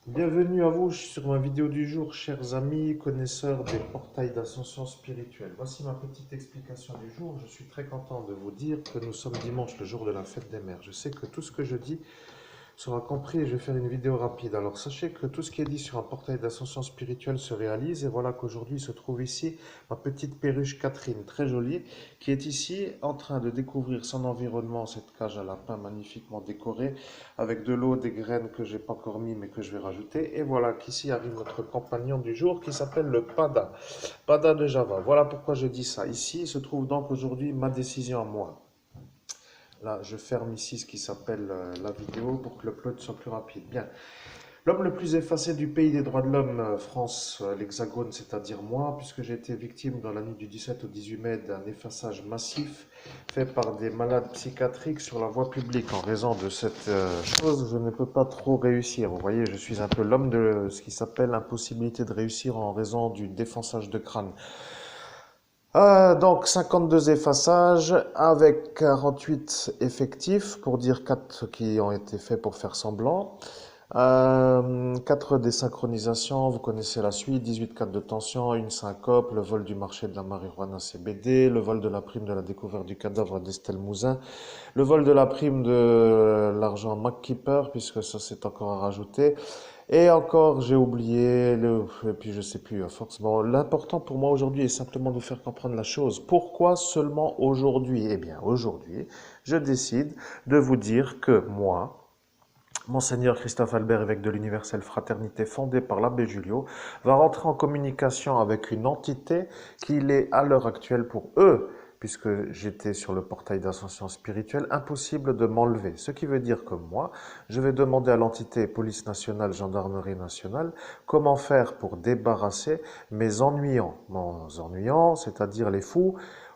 Bienvenue à vous sur ma vidéo du jour, chers amis, connaisseurs des portails d'ascension spirituelle. Voici ma petite explication du jour. Je suis très content de vous dire que nous sommes dimanche, le jour de la fête des mères. Je sais que tout ce que je dis sera compris et je vais faire une vidéo rapide. Alors sachez que tout ce qui est dit sur un portail d'ascension spirituelle se réalise et voilà qu'aujourd'hui se trouve ici ma petite perruche Catherine, très jolie, qui est ici en train de découvrir son environnement, cette cage à lapin magnifiquement décorée avec de l'eau, des graines que j'ai pas encore mis mais que je vais rajouter. Et voilà qu'ici arrive notre compagnon du jour qui s'appelle le Pada, Pada de Java. Voilà pourquoi je dis ça. Ici se trouve donc aujourd'hui ma décision à moi. Là, je ferme ici ce qui s'appelle la vidéo pour que le upload soit plus rapide. Bien. L'homme le plus effacé du pays des droits de l'homme, France, l'Hexagone, c'est-à-dire moi, puisque j'ai été victime dans la nuit du 17 au 18 mai d'un effaçage massif fait par des malades psychiatriques sur la voie publique. En raison de cette chose, je ne peux pas trop réussir. Vous voyez, je suis un peu l'homme de ce qui s'appelle l'impossibilité de réussir en raison du défonçage de crâne. Donc 52 effaçages avec 48 effectifs pour dire 4 qui ont été faits pour faire semblant. 4 désynchronisations, vous connaissez la suite, 18 cas de tension, une syncope, le vol du marché de la marijuana CBD, le vol de la prime de la découverte du cadavre d'Estelle Mouzin, le vol de la prime de l'argent MacKeeper, puisque ça c'est encore à rajouter, et encore, j'ai oublié, et puis je sais plus à force. Bon, l'important pour moi aujourd'hui est simplement de faire comprendre la chose. Pourquoi seulement aujourd'hui? Eh bien, aujourd'hui, je décide de vous dire que moi, Monseigneur Christophe Albert, évêque de l'Universelle Fraternité fondée par l'abbé Julio, va rentrer en communication avec une entité qu'il est à l'heure actuelle pour eux, puisque j'étais sur le portail d'ascension spirituelle, impossible de m'enlever. Ce qui veut dire que moi, je vais demander à l'entité police nationale, gendarmerie nationale, comment faire pour débarrasser mes ennuyants, c'est-à-dire les fous,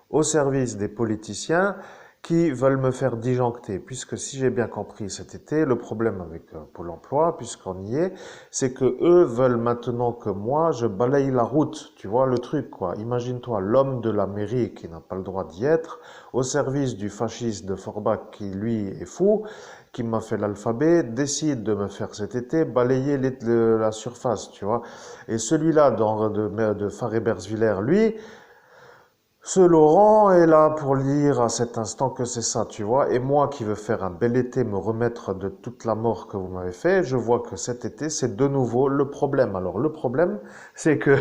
au service des politiciens qui veulent me faire disjoncter, puisque si j'ai bien compris cet été, le problème avec Pôle emploi, puisqu'on y est, c'est que eux veulent maintenant que moi, je balaye la route, tu vois le truc quoi. Imagine-toi l'homme de la mairie qui n'a pas le droit d'y être, au service du fasciste de Forbach qui lui est fou, qui m'a fait l'alphabet, décide de me faire cet été balayer la surface, tu vois. Et celui-là de Faré-Bersvillers, lui, ce Laurent est là pour dire à cet instant que c'est ça, tu vois. Et moi qui veux faire un bel été, me remettre de toute la mort que vous m'avez fait, je vois que cet été, c'est de nouveau le problème. Alors le problème, c'est que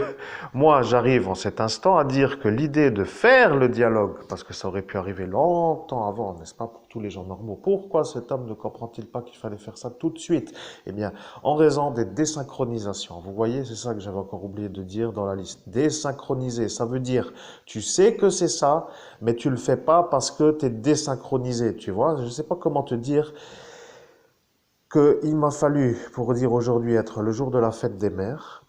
moi, j'arrive en cet instant à dire que l'idée de faire le dialogue, parce que ça aurait pu arriver longtemps avant, n'est-ce pas, pour tous les gens normaux, pourquoi cet homme ne comprend-il pas qu'il fallait faire ça tout de suite? Eh bien, en raison des désynchronisations. Vous voyez, c'est ça que j'avais encore oublié de dire dans la liste. Désynchroniser, ça veut dire tu sais que c'est ça, mais tu le fais pas parce que tu es désynchronisé, tu vois. Je ne sais pas comment te dire qu'il m'a fallu, pour dire aujourd'hui être le jour de la fête des mères,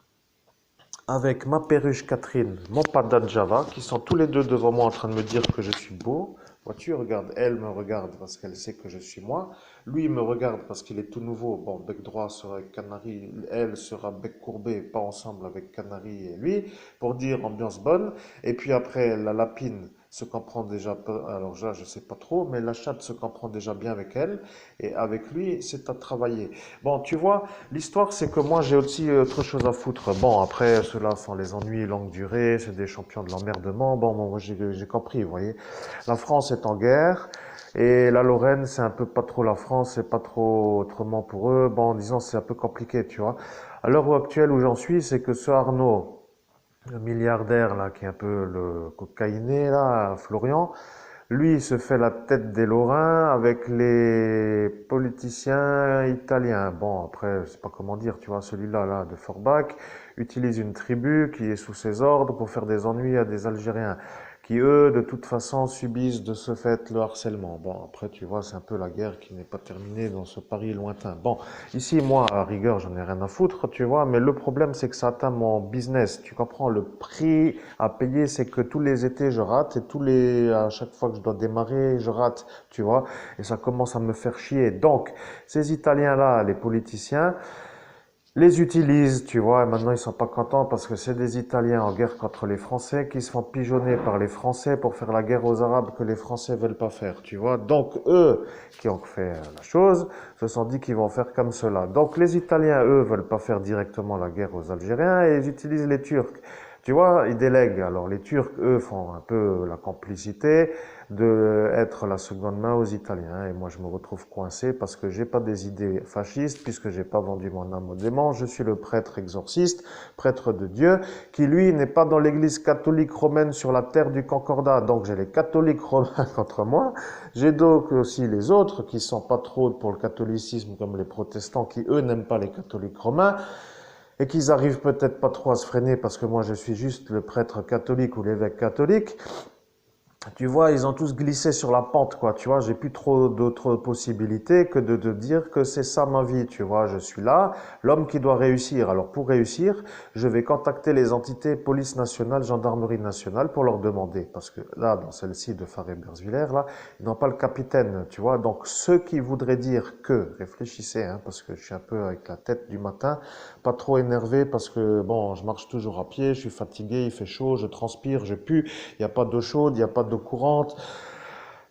avec ma perruche Catherine, mon panda de Java, qui sont tous les deux devant moi en train de me dire que je suis beau. Vois-tu, regarde, elle me regarde parce qu'elle sait que je suis moi. Lui il me regarde parce qu'il est tout nouveau. Bon, bec droit sera avec Canary, elle sera bec courbé, pas ensemble avec Canary et lui, pour dire ambiance bonne. Et puis après, la lapine se comprend déjà peu, alors là, je sais pas trop, mais la chatte se comprend déjà bien avec elle. Et avec lui, c'est à travailler. Bon, tu vois, l'histoire, c'est que moi, j'ai aussi autre chose à foutre. Bon, après, ceux-là sont les ennuis longue durée, c'est des champions de l'emmerdement. Bon, moi, j'ai compris, vous voyez. La France est en guerre, et la Lorraine, c'est un peu pas trop la France, c'est pas trop autrement pour eux. Bon, en disant, c'est un peu compliqué, tu vois. À l'heure actuelle où j'en suis, c'est que ce Arnaud, le milliardaire, là, qui est un peu le cocaïné, là, Florian, lui, il se fait la tête des Lorrains avec les politiciens italiens. Bon, après, je sais pas comment dire, tu vois, celui-là, là, de Forbach, utilise une tribu qui est sous ses ordres pour faire des ennuis à des Algériens, qui eux, de toute façon, subissent de ce fait le harcèlement. Bon, après, tu vois, c'est un peu la guerre qui n'est pas terminée dans ce Paris lointain. Bon, ici, moi, à rigueur, j'en ai rien à foutre, tu vois, mais le problème, c'est que ça atteint mon business. Tu comprends, le prix à payer, c'est que tous les étés, je rate, et à chaque fois que je dois démarrer, je rate, tu vois, et ça commence à me faire chier. Donc, ces Italiens-là, les politiciens, les utilisent, tu vois, et maintenant ils sont pas contents parce que c'est des Italiens en guerre contre les Français qui se font pigeonner par les Français pour faire la guerre aux Arabes que les Français veulent pas faire, tu vois. Donc eux, qui ont fait la chose, se sont dit qu'ils vont faire comme cela. Donc les Italiens, eux, veulent pas faire directement la guerre aux Algériens et ils utilisent les Turcs. Tu vois, ils délèguent. Alors les Turcs, eux, font un peu la complicité de être la seconde main aux Italiens. Et moi, je me retrouve coincé parce que j'ai pas des idées fascistes, puisque j'ai pas vendu mon âme au démon. Je suis le prêtre exorciste, prêtre de Dieu, qui lui n'est pas dans l'église catholique romaine sur la terre du Concordat. Donc j'ai les catholiques romains contre moi. J'ai donc aussi les autres qui sont pas trop pour le catholicisme, comme les protestants, qui eux n'aiment pas les catholiques romains et qu'ils arrivent peut-être pas trop à se freiner parce que moi je suis juste le prêtre catholique ou l'évêque catholique. Tu vois, ils ont tous glissé sur la pente, quoi. Tu vois, j'ai plus trop d'autres possibilités que de dire que c'est ça ma vie. Tu vois, je suis là, l'homme qui doit réussir. Alors, pour réussir, je vais contacter les entités police nationale, gendarmerie nationale pour leur demander. Parce que là, dans celle-ci de Faré-Bersviller, là, ils n'ont pas le capitaine, tu vois. Donc, ceux qui voudraient dire que, réfléchissez, hein, parce que je suis un peu avec la tête du matin, pas trop énervé parce que, bon, je marche toujours à pied, je suis fatigué, il fait chaud, je transpire, je pue, il n'y a pas d'eau chaude, il n'y a pas d'eau courante,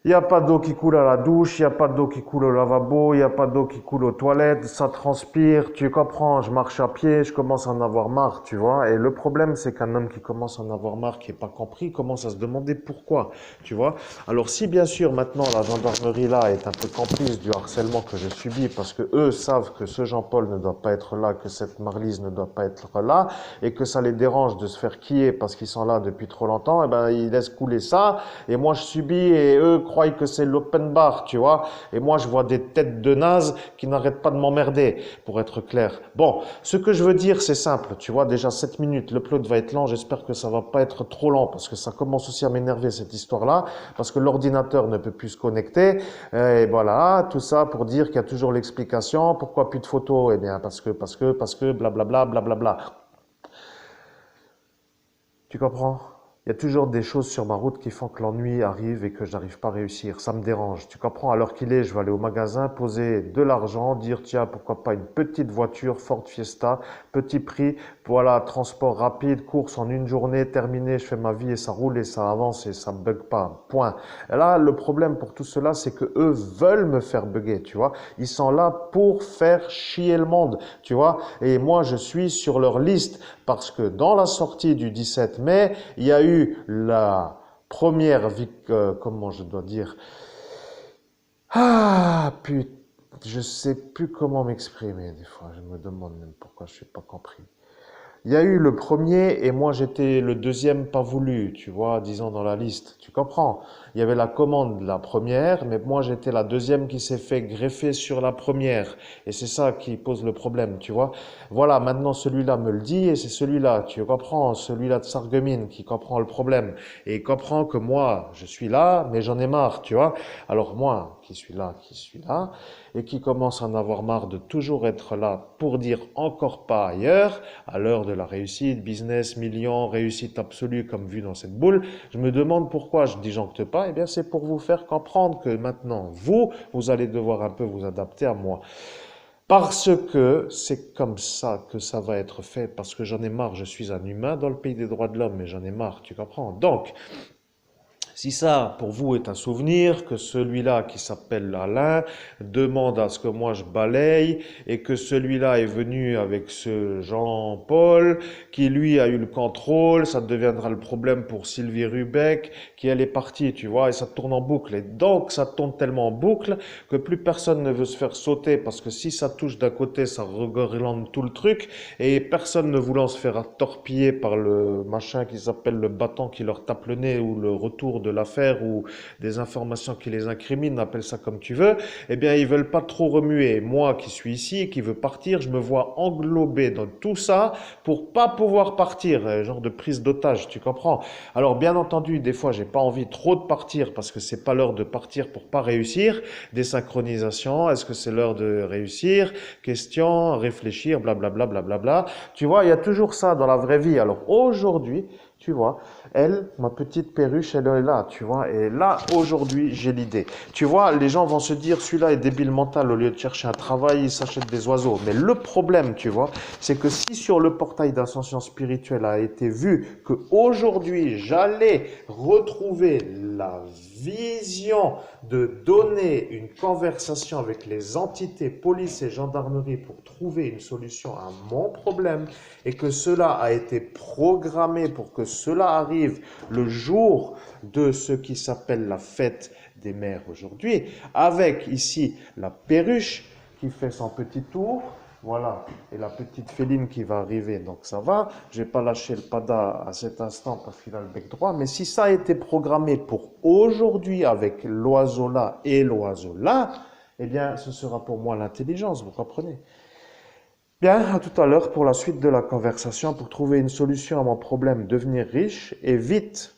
il n'y a pas d'eau qui coule à la douche, il n'y a pas d'eau qui coule au lavabo, il n'y a pas d'eau qui coule aux toilettes, ça transpire, tu comprends, je marche à pied, je commence à en avoir marre, tu vois. Et le problème, c'est qu'un homme qui commence à en avoir marre, qui n'est pas compris, commence à se demander pourquoi, tu vois. Alors si bien sûr maintenant la gendarmerie là est un peu complice du harcèlement que je subis, parce que eux savent que ce Jean-Paul ne doit pas être là, que cette Marlise ne doit pas être là, et que ça les dérange de se faire quiller parce qu'ils sont là depuis trop longtemps, et ben ils laissent couler ça, et moi je subis, et eux croient que c'est l'open bar, tu vois. Et moi, je vois des têtes de nazes qui n'arrêtent pas de m'emmerder, pour être clair. Bon, ce que je veux dire, c'est simple. Tu vois, déjà 7 minutes, l'upload va être lent. J'espère que ça va pas être trop lent, parce que ça commence aussi à m'énerver, cette histoire-là, parce que l'ordinateur ne peut plus se connecter. Et voilà, tout ça pour dire qu'il y a toujours l'explication. Pourquoi plus de photos? Eh bien, parce que, blablabla, blablabla. Tu comprends? Il y a toujours des choses sur ma route qui font que l'ennui arrive et que je n'arrive pas à réussir. Ça me dérange. Tu comprends? À l'heure qu'il est, je vais aller au magasin, poser de l'argent, dire tiens, pourquoi pas une petite voiture Ford Fiesta, petit prix, voilà, transport rapide, course en une journée, terminé, je fais ma vie et ça roule et ça avance et ça ne bug pas. Point. Et là, le problème pour tout cela, c'est que eux veulent me faire bugger, tu vois? Ils sont là pour faire chier le monde, tu vois? Et moi, je suis sur leur liste parce que dans la sortie du 17 mai, il y a eu la première, comment je dois dire, ah putain, je sais plus comment m'exprimer des fois, je me demande même pourquoi je suis pas compris. Il y a eu le premier et moi j'étais le deuxième pas voulu, tu vois, disons dans la liste. Tu comprends? Il y avait la commande de la première, mais moi j'étais la deuxième qui s'est fait greffer sur la première. Et c'est ça qui pose le problème, tu vois. Voilà, maintenant celui-là me le dit et c'est celui-là, tu comprends, celui-là de Sarreguemines qui comprend le problème. Et il comprend que moi, je suis là, mais j'en ai marre, tu vois. Alors moi, qui suis là, et qui commence à en avoir marre de toujours être là pour dire encore pas ailleurs, à l'heure de la réussite, business, millions, réussite absolue comme vu dans cette boule, je me demande pourquoi je disjoncte pas, eh bien c'est pour vous faire comprendre que maintenant, vous allez devoir un peu vous adapter à moi. Parce que c'est comme ça que ça va être fait, parce que j'en ai marre, je suis un humain dans le pays des droits de l'homme, mais j'en ai marre, tu comprends? Donc, si ça, pour vous, est un souvenir, que celui-là qui s'appelle Alain demande à ce que moi je balaye et que celui-là est venu avec ce Jean-Paul qui lui a eu le contrôle, ça deviendra le problème pour Sylvie Rubec qui elle est partie, tu vois, et ça tourne en boucle. Et donc ça tourne tellement en boucle que plus personne ne veut se faire sauter parce que si ça touche d'un côté, ça regorlande tout le truc et personne ne voulant se faire torpiller par le machin qui s'appelle le bâton qui leur tape le nez ou le retour de l'affaire ou des informations qui les incriminent, appelle ça comme tu veux, eh bien ils veulent pas trop remuer. Moi qui suis ici et qui veux partir, je me vois englobé dans tout ça pour pas pouvoir partir, genre de prise d'otage, tu comprends? Alors bien entendu, des fois j'ai pas envie trop de partir parce que c'est pas l'heure de partir pour pas réussir. Désynchronisation, est-ce que c'est l'heure de réussir? Question, réfléchir, blablabla, blablabla. Tu vois, il y a toujours ça dans la vraie vie. Alors aujourd'hui, Tu vois, elle, ma petite perruche, elle est là, tu vois. Et là, aujourd'hui, j'ai l'idée. Tu vois, les gens vont se dire, celui-là est débile mental, au lieu de chercher un travail, il s'achète des oiseaux. Mais le problème, tu vois, c'est que si sur le portail d'ascension spirituelle a été vu que aujourd'hui, j'allais retrouver la vision de donner une conversation avec les entités police et gendarmerie pour trouver une solution à mon problème, et que cela a été programmé pour que cela arrive le jour de ce qui s'appelle la fête des mères aujourd'hui, avec ici la perruche qui fait son petit tour, voilà, et la petite féline qui va arriver, donc ça va, je vais pas lâcher le pada à cet instant parce qu'il a le bec droit, mais si ça a été programmé pour aujourd'hui avec l'oiseau là et l'oiseau là, eh bien ce sera pour moi l'intelligence, vous comprenez? Bien, à tout à l'heure pour la suite de la conversation, pour trouver une solution à mon problème, devenir riche et vite,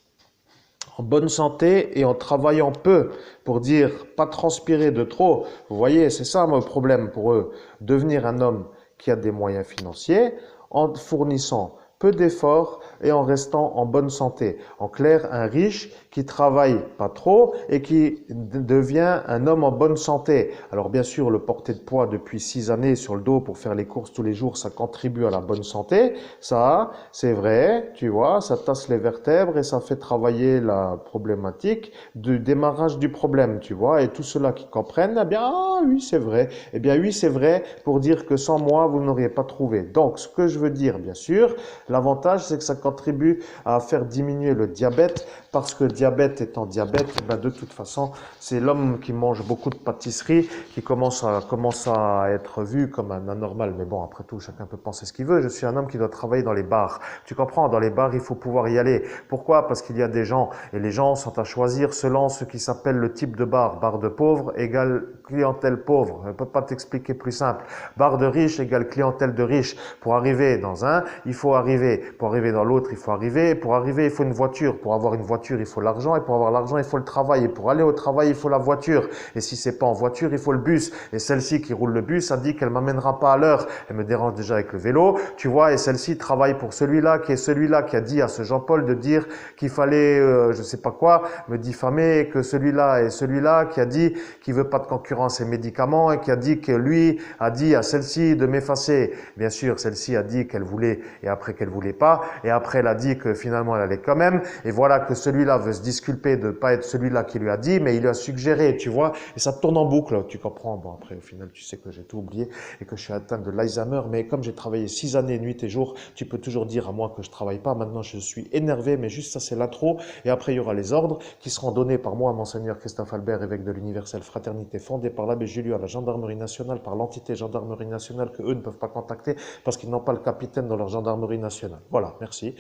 en bonne santé et en travaillant peu, pour dire pas transpirer de trop. Vous voyez, c'est ça mon problème pour eux. Devenir un homme qui a des moyens financiers en fournissant peu d'efforts et en restant en bonne santé. En clair, un riche qui travaille pas trop et qui devient un homme en bonne santé. Alors bien sûr, le porter de poids depuis 6 années sur le dos pour faire les courses tous les jours, ça contribue à la bonne santé. Ça, c'est vrai, tu vois, ça tasse les vertèbres et ça fait travailler la problématique du démarrage du problème, tu vois. Et tous ceux-là qui comprennent, eh bien, ah oui, c'est vrai. Eh bien, oui, c'est vrai pour dire que sans moi, vous n'auriez pas trouvé. Donc, ce que je veux dire, bien sûr, l'avantage, c'est que ça contribue à faire diminuer le diabète, parce que diabète étant diabète, ben de toute façon, c'est l'homme qui mange beaucoup de pâtisseries qui commence à être vu comme un anormal. Mais bon, après tout, chacun peut penser ce qu'il veut. Je suis un homme qui doit travailler dans les bars. Tu comprends? Dans les bars, il faut pouvoir y aller. Pourquoi? Parce qu'il y a des gens, et les gens sont à choisir selon ce qui s'appelle le type de bar. Bar de pauvre égale clientèle pauvre. Je ne peux pas t'expliquer plus simple. Bar de riche égale clientèle de riche. Pour arriver dans un, il faut arriver. Pour arriver dans l'autre, il faut arriver. Pour arriver, il faut une voiture. Pour avoir une voiture, il faut l'argent. Et pour avoir l'argent, il faut le travail. Et pour aller au travail, il faut la voiture. Et si c'est pas en voiture, il faut le bus. Et celle-ci qui roule le bus a dit qu'elle m'amènera pas à l'heure. Elle me dérange déjà avec le vélo, tu vois. Et celle-ci travaille pour celui-là, qui est celui-là qui a dit à ce Jean-Paul de dire qu'il fallait, je sais pas quoi, me diffamer. Et que celui-là est celui-là qui a dit qu'il veut pas de concurrence et médicaments et qui a dit que lui a dit à celle-ci de m'effacer. Bien sûr, celle-ci a dit qu'elle voulait et après qu'elle voulait pas. Et après, elle a dit que finalement, elle allait quand même. Et voilà que celui-là veut se disculper de pas être celui-là qui lui a dit, mais il lui a suggéré, tu vois. Et ça tourne en boucle, tu comprends. Bon, après, au final, tu sais que j'ai tout oublié et que je suis atteint de l'Alzheimer. Mais comme j'ai travaillé 6 années, nuit et jour, tu peux toujours dire à moi que je travaille pas. Maintenant, je suis énervé, mais juste ça, c'est l'intro. Et après, il y aura les ordres qui seront donnés par moi, Monseigneur Christophe Albert, évêque de l'Universelle Fraternité, fondé par l'abbé Julio à la Gendarmerie nationale, par l'entité Gendarmerie nationale que eux ne peuvent pas contacter parce qu'ils n'ont pas le capitaine dans leur Gendarmerie nationale. Voilà, merci.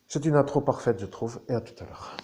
C'est une intro parfaite, je trouve, et à tout à l'heure.